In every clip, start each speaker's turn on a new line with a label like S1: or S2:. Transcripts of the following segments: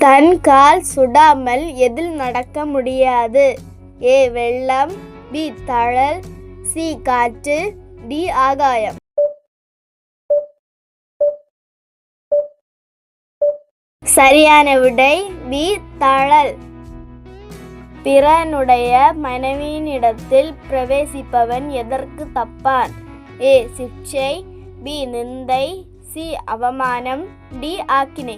S1: தன் கால் சுடாமல் எதில் நடக்க முடியாது? ஏ வெள்ளம், பி தழல், சி காற்று, டி ஆகாயம். சரியான விடை பி தழல். பிறனுடைய மனைவியினிடத்தில் பிரவேசிப்பவன் எதற்கு தப்பான்? ஏ சிக்ஷை, பி நிந்தை, சி அவமானம், டி ஆக்கினை.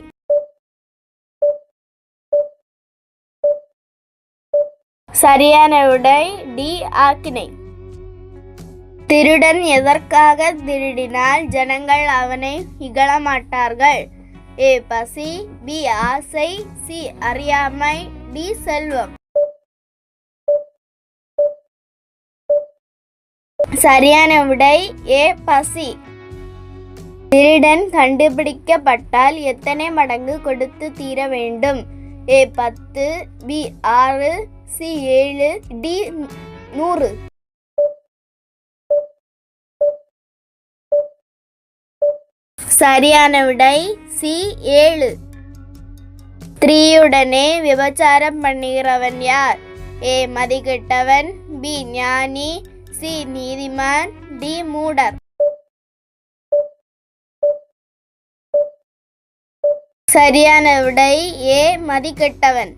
S1: சரியான விடை டி ஆக்கினை. திருடன் எதற்காக திருடினால் ஜனங்கள் அவனை இகழமாட்டார்கள்? ஏ பசி, பி ஆசை, சி அறியாமை, டி செல்வம். சரியான விடை ஏ பசி. திருடன் கண்டுபிடிக்கப்பட்டால் எத்தனை மடங்கு கொடுத்து தீர வேண்டும்? ஏ 10, பி 6, சி 7, டி 100. சரியான விடை சி 7. ஸ்திரீயுடனே விபச்சாரம் பண்ணுகிறவன் யார்? ஏ மதிகெட்டவன், பி ஞானி, சி நீதிமான், டி மூடர். சரியான விடை ஏ மதிகெட்டவன்.